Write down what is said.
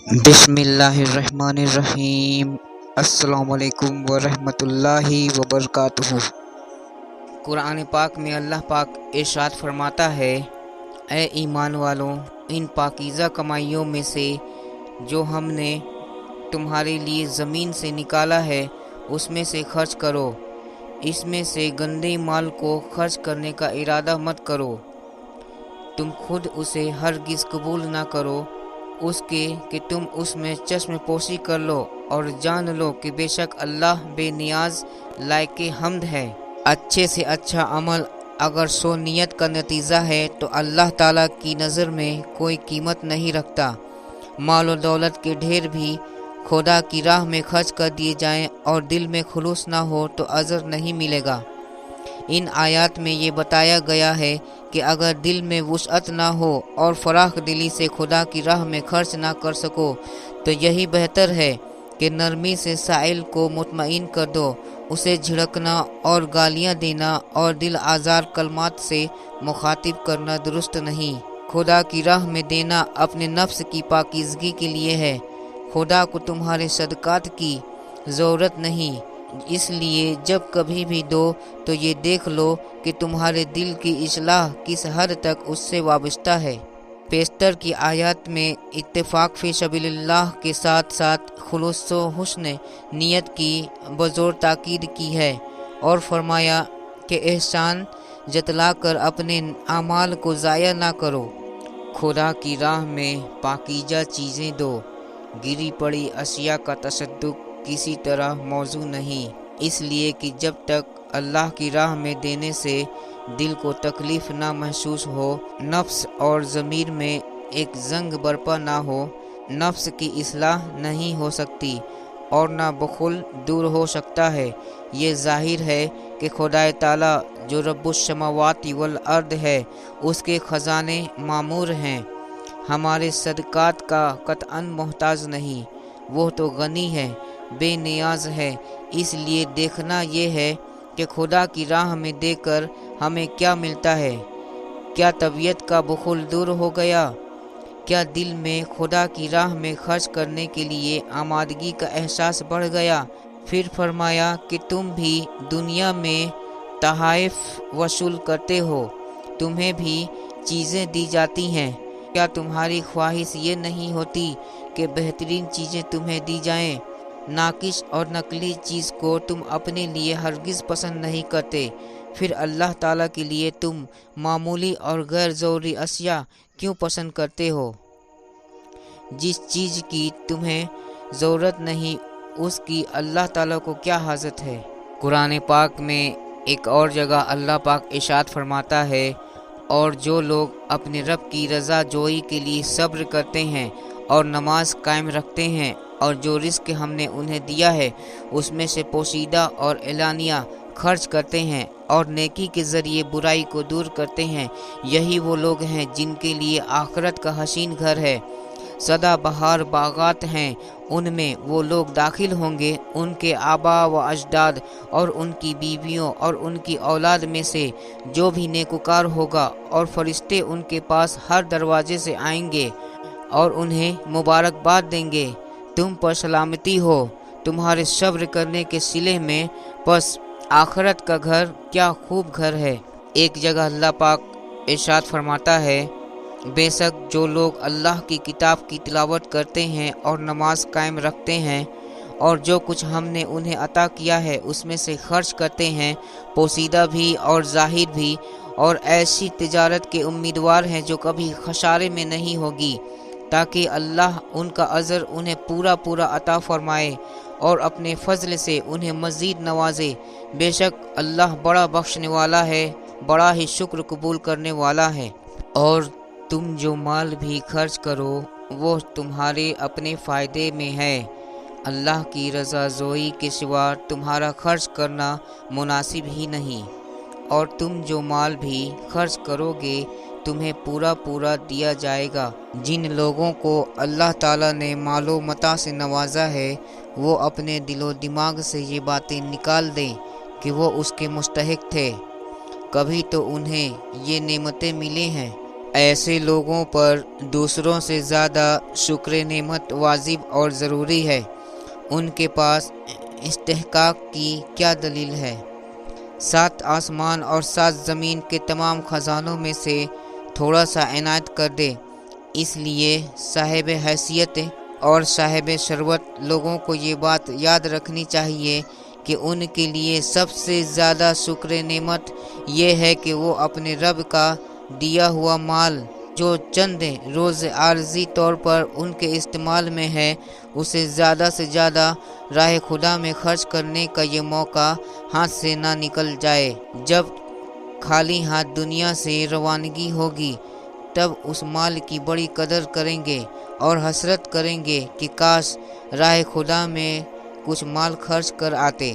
بسم اللہ الرحمن الرحیم۔ السلام علیکم ورحمۃ اللہ وبرکاتہ۔ قرآن پاک میں اللہ پاک ارشاد فرماتا ہے، اے ایمان والوں، ان پاکیزہ کمائیوں میں سے جو ہم نے تمہارے لیے زمین سے نکالا ہے اس میں سے خرچ کرو، اس میں سے گندے مال کو خرچ کرنے کا ارادہ مت کرو، تم خود اسے ہرگز قبول نہ کرو اس کے کہ تم اس میں چشم پوشی کر لو، اور جان لو کہ بے شک اللہ بے نیاز لائق حمد ہے۔ اچھے سے اچھا عمل اگر سو نیت کا نتیجہ ہے تو اللہ تعالیٰ کی نظر میں کوئی قیمت نہیں رکھتا۔ مال و دولت کے ڈھیر بھی خدا کی راہ میں خرچ کر دیے جائیں اور دل میں خلوص نہ ہو تو اجر نہیں ملے گا۔ ان آیات میں یہ بتایا گیا ہے کہ اگر دل میں وسعت نہ ہو اور فراخ دلی سے خدا کی راہ میں خرچ نہ کر سکو تو یہی بہتر ہے کہ نرمی سے سائل کو مطمئن کر دو، اسے جھڑکنا اور گالیاں دینا اور دل آزار کلمات سے مخاطب کرنا درست نہیں۔ خدا کی راہ میں دینا اپنے نفس کی پاکیزگی کے لیے ہے، خدا کو تمہارے صدقات کی ضرورت نہیں، اس لیے جب کبھی بھی دو تو یہ دیکھ لو کہ تمہارے دل کی اصلاح کس حد تک اس سے وابستہ ہے۔ پیشتر کی آیات میں اتفاق فی سبیل اللہ کے ساتھ ساتھ خلوص و حسن نیت کی بزور تاکید کی ہے، اور فرمایا کہ احسان جتلا کر اپنے اعمال کو ضائع نہ کرو۔ خدا کی راہ میں پاکیزہ چیزیں دو، گری پڑی اشیاء کا تصدق کسی طرح موضوع نہیں، اس لیے کہ جب تک اللہ کی راہ میں دینے سے دل کو تکلیف نہ محسوس ہو، نفس اور ضمیر میں ایک زنگ برپا نہ ہو، نفس کی اصلاح نہیں ہو سکتی اور نہ بخل دور ہو سکتا ہے۔ یہ ظاہر ہے کہ خدا تعالیٰ جو رب السماوات والارض ہے، اس کے خزانے معمور ہیں، ہمارے صدقات کا قطعاً محتاج نہیں، وہ تو غنی ہے، بے نیاز ہے۔ اس لیے دیکھنا یہ ہے کہ خدا کی راہ میں دے کر ہمیں کیا ملتا ہے۔ کیا طبیعت کا بخل دور ہو گیا؟ کیا دل میں خدا کی راہ میں خرچ کرنے کے لیے آمادگی کا احساس بڑھ گیا؟ پھر فرمایا کہ تم بھی دنیا میں تحائف وصول کرتے ہو، تمہیں بھی چیزیں دی جاتی ہیں، کیا تمہاری خواہش یہ نہیں ہوتی کہ بہترین چیزیں تمہیں دی جائیں؟ ناقص اور نقلی چیز کو تم اپنے لیے ہرگز پسند نہیں کرتے، پھر اللہ تعالیٰ کے لیے تم معمولی اور غیر ضروری اشیاء کیوں پسند کرتے ہو؟ جس چیز کی تمہیں ضرورت نہیں اس کی اللہ تعالیٰ کو کیا حاجت ہے؟ قرآن پاک میں ایک اور جگہ اللہ پاک ارشاد فرماتا ہے، اور جو لوگ اپنے رب کی رضا جوئی کے لیے صبر کرتے ہیں اور نماز قائم رکھتے ہیں اور جو رزق ہم نے انہیں دیا ہے اس میں سے پوشیدہ اور اعلانیہ خرچ کرتے ہیں اور نیکی کے ذریعے برائی کو دور کرتے ہیں، یہی وہ لوگ ہیں جن کے لیے آخرت کا حسین گھر ہے، سدا بہار باغات ہیں، ان میں وہ لوگ داخل ہوں گے، ان کے آباء و اجداد اور ان کی بیویوں اور ان کی اولاد میں سے جو بھی نیکوکار ہوگا، اور فرشتے ان کے پاس ہر دروازے سے آئیں گے اور انہیں مبارکباد دیں گے، تم پر سلامتی ہو تمہارے صبر کرنے کے صلے میں، پس آخرت کا گھر کیا خوب گھر ہے۔ ایک جگہ اللہ پاک ارشاد فرماتا ہے، بے شک جو لوگ اللہ کی کتاب کی تلاوت کرتے ہیں اور نماز قائم رکھتے ہیں اور جو کچھ ہم نے انہیں عطا کیا ہے اس میں سے خرچ کرتے ہیں، پوشیدہ بھی اور ظاہر بھی، اور ایسی تجارت کے امیدوار ہیں جو کبھی خسارے میں نہیں ہوگی، تاکہ اللہ ان کا اجر انہیں پورا عطا فرمائے اور اپنے فضل سے انہیں مزید نوازے، بے شک اللہ بڑا بخشنے والا ہے، بڑا ہی شکر قبول کرنے والا ہے۔ اور تم جو مال بھی خرچ کرو وہ تمہارے اپنے فائدے میں ہے، اللہ کی رضا جوئی کے سوا تمہارا خرچ کرنا مناسب ہی نہیں، اور تم جو مال بھی خرچ کرو گے تمہیں پورا دیا جائے گا۔ جن لوگوں کو اللہ تعالیٰ نے مال و متاع سے نوازا ہے وہ اپنے دل و دماغ سے یہ باتیں نکال دیں کہ وہ اس کے مستحق تھے، کبھی تو انہیں یہ نعمتیں ملی ہیں، ایسے لوگوں پر دوسروں سے زیادہ شکر نعمت واجب اور ضروری ہے۔ ان کے پاس استحقاق کی کیا دلیل ہے؟ 7 آسمان اور 7 زمین کے تمام خزانوں میں سے تھوڑا سا عنایت کر دے۔ اس لیے صاحب حیثیت اور صاحب ثروت لوگوں کو یہ بات یاد رکھنی چاہیے کہ ان کے لیے سب سے زیادہ شکر نعمت یہ ہے کہ وہ اپنے رب کا دیا ہوا مال جو چند روز عارضی طور پر ان کے استعمال میں ہے، اسے زیادہ سے زیادہ راہ خدا میں خرچ کرنے کا یہ موقع ہاتھ سے نہ نکل جائے۔ جب خالی ہاتھ دنیا سے روانگی ہوگی تب اس مال کی بڑی قدر کریں گے اور حسرت کریں گے کہ کاش راہ خدا میں کچھ مال خرچ کر آتے۔